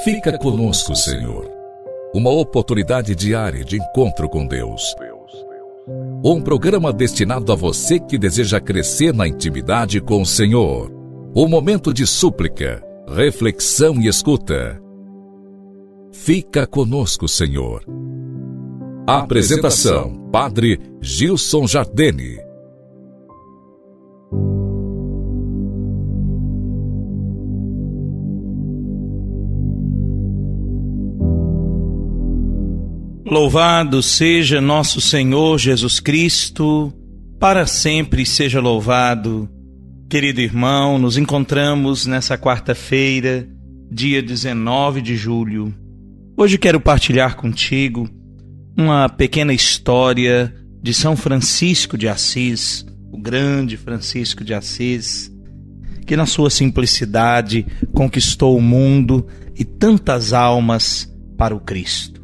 Fica conosco, Senhor. Uma oportunidade diária de encontro com Deus. Um programa destinado a você que deseja crescer na intimidade com o Senhor. Um momento de súplica, reflexão e escuta. Fica conosco, Senhor. Apresentação: Padre Gilson Jardene. Louvado seja nosso Senhor Jesus Cristo, para sempre seja louvado. Querido irmão, nos encontramos nessa quarta-feira, dia 19 de julho. Hoje quero partilhar contigo uma pequena história de São Francisco de Assis, o grande Francisco de Assis, que na sua simplicidade conquistou o mundo e tantas almas para o Cristo.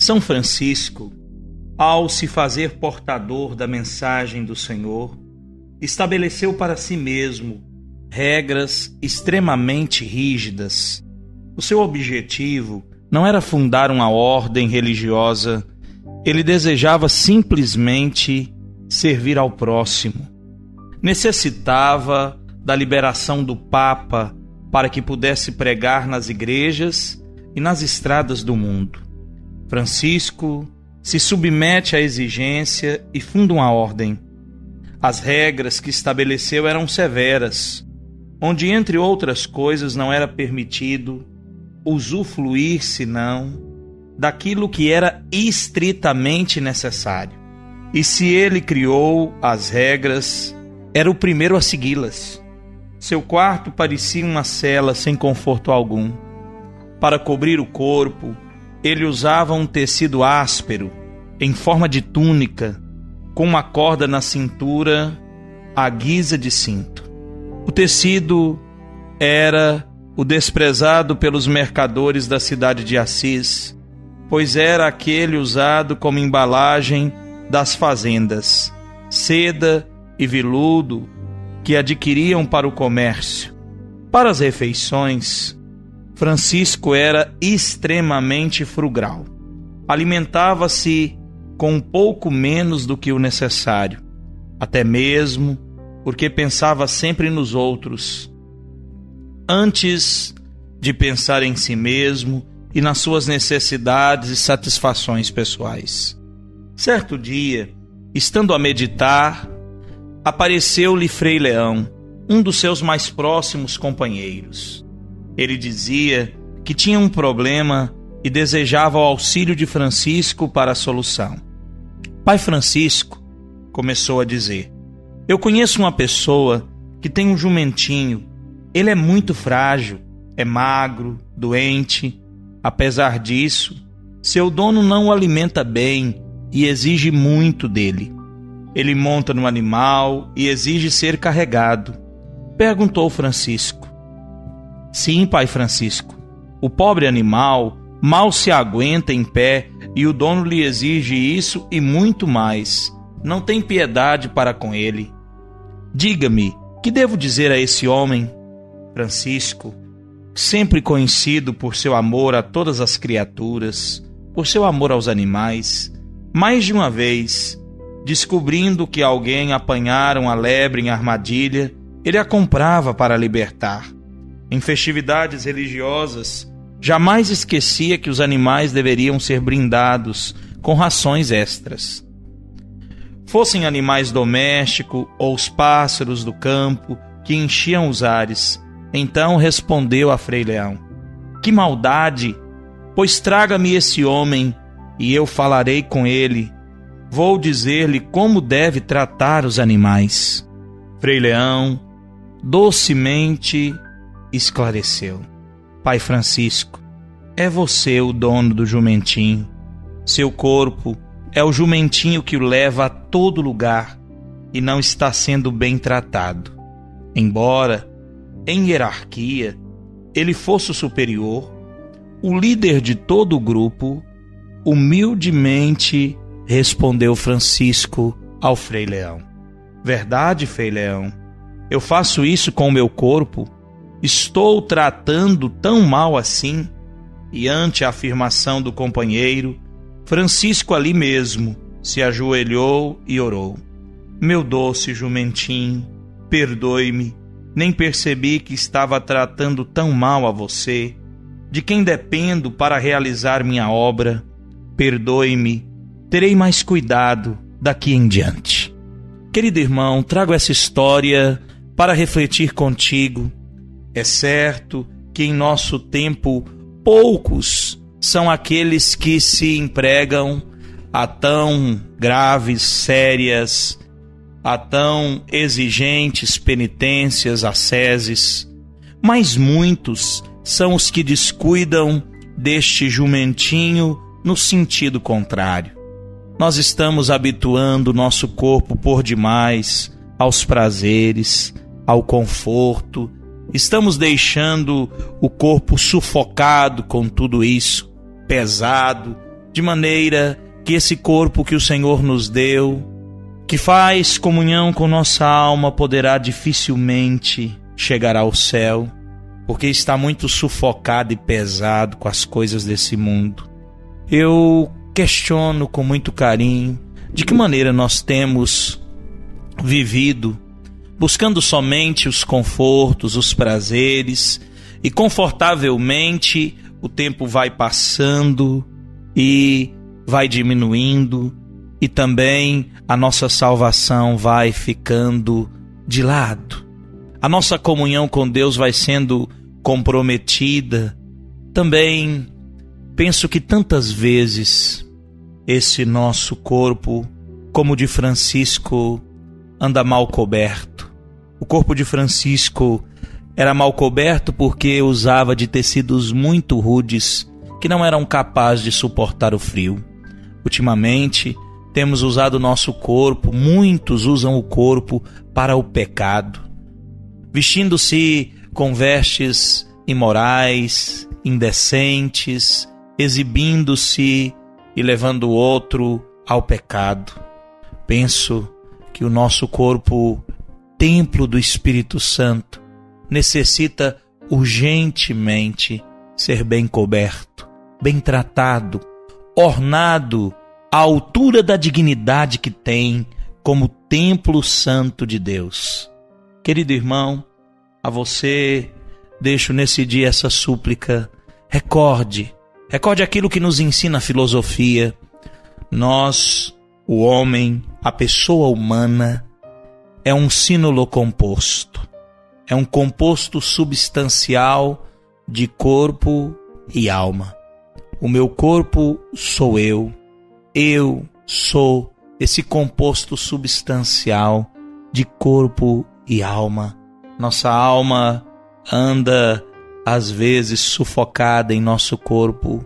São Francisco, ao se fazer portador da mensagem do Senhor, estabeleceu para si mesmo regras extremamente rígidas. O seu objetivo não era fundar uma ordem religiosa, ele desejava simplesmente servir ao próximo. Necessitava da liberação do Papa para que pudesse pregar nas igrejas e nas estradas do mundo. Francisco se submete à exigência e funda uma ordem. As regras que estabeleceu eram severas, onde, entre outras coisas, não era permitido usufruir, senão, daquilo que era estritamente necessário. E se ele criou as regras, era o primeiro a segui-las. Seu quarto parecia uma cela sem conforto algum. Para cobrir o corpo, ele usava um tecido áspero, em forma de túnica, com uma corda na cintura, à guisa de cinto. O tecido era o desprezado pelos mercadores da cidade de Assis, pois era aquele usado como embalagem das fazendas, seda e veludo que adquiriam para o comércio. Para as refeições, Francisco era extremamente frugal. Alimentava-se com um pouco menos do que o necessário, até mesmo porque pensava sempre nos outros, antes de pensar em si mesmo e nas suas necessidades e satisfações pessoais. Certo dia, estando a meditar, apareceu-lhe Frei Leão, um dos seus mais próximos companheiros. Ele dizia que tinha um problema e desejava o auxílio de Francisco para a solução. Pai Francisco, começou a dizer, eu conheço uma pessoa que tem um jumentinho. Ele é muito frágil, é magro, doente. Apesar disso, seu dono não o alimenta bem e exige muito dele. Ele monta no animal e exige ser carregado. Perguntou Francisco. Sim, Pai Francisco, o pobre animal mal se aguenta em pé e o dono lhe exige isso e muito mais. Não tem piedade para com ele. Diga-me, que devo dizer a esse homem? Francisco, sempre conhecido por seu amor a todas as criaturas, por seu amor aos animais, mais de uma vez, descobrindo que alguém apanhara uma lebre em armadilha, ele a comprava para libertar. Em festividades religiosas, jamais esquecia que os animais deveriam ser brindados com rações extras. Fossem animais domésticos ou os pássaros do campo que enchiam os ares. Então respondeu a Frei Leão, que maldade, pois traga-me esse homem e eu falarei com ele. Vou dizer-lhe como deve tratar os animais. Frei Leão docemente esclareceu. Pai Francisco, é você o dono do jumentinho. Seu corpo é o jumentinho que o leva a todo lugar e não está sendo bem tratado. Embora, em hierarquia, ele fosse o superior, o líder de todo o grupo, humildemente respondeu Francisco ao Frei Leão. Verdade, Frei Leão, eu faço isso com o meu corpo. Estou tratando tão mal assim? e ante a afirmação do companheiro, Francisco ali mesmo se ajoelhou e orou: meu doce jumentinho, perdoe-me, nem percebi que estava tratando tão mal a você, de quem dependo para realizar minha obra. Perdoe-me, terei mais cuidado daqui em diante. Querido irmão, trago essa história para refletir contigo. É certo que em nosso tempo poucos são aqueles que se empregam a tão graves, sérias, a tão exigentes penitências, asceses, mas muitos são os que descuidam deste jumentinho no sentido contrário. Nós estamos habituando o nosso corpo por demais aos prazeres, ao conforto. Estamos deixando o corpo sufocado com tudo isso, pesado, de maneira que esse corpo que o Senhor nos deu, que faz comunhão com nossa alma, poderá dificilmente chegar ao céu, porque está muito sufocado e pesado com as coisas desse mundo. Eu questiono com muito carinho de que maneira nós temos vivido, buscando somente os confortos, os prazeres, e confortavelmente o tempo vai passando e vai diminuindo, e também a nossa salvação vai ficando de lado. A nossa comunhão com Deus vai sendo comprometida. Também penso que tantas vezes esse nosso corpo, como o de Francisco, anda mal coberto. O corpo de Francisco era mal coberto porque usava de tecidos muito rudes que não eram capazes de suportar o frio. Ultimamente, temos usado o nosso corpo, muitos usam o corpo para o pecado, vestindo-se com vestes imorais, indecentes, exibindo-se e levando o outro ao pecado. Penso que o nosso corpo, templo do Espírito Santo, necessita urgentemente ser bem coberto, bem tratado, ornado à altura da dignidade que tem como templo santo de Deus. Querido irmão, a você deixo nesse dia essa súplica. Recorde aquilo que nos ensina a filosofia. Nós, o homem, a pessoa humana, é um sínulo composto. É um composto substancial de corpo e alma. O meu corpo sou eu sou esse composto substancial de corpo e alma. Nossa alma anda às vezes sufocada em nosso corpo,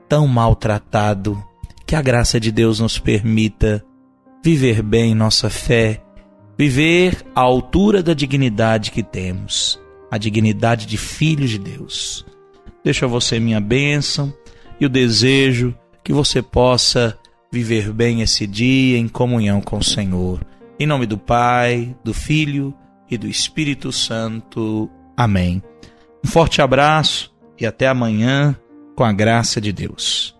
tão maltratado, que a graça de Deus nos permita viver bem nossa fé, viver à altura da dignidade que temos, a dignidade de filhos de Deus. Deixo a você minha bênção e o desejo que você possa viver bem esse dia em comunhão com o Senhor. Em nome do Pai, do Filho e do Espírito Santo. Amém. Um forte abraço e até amanhã, com a graça de Deus.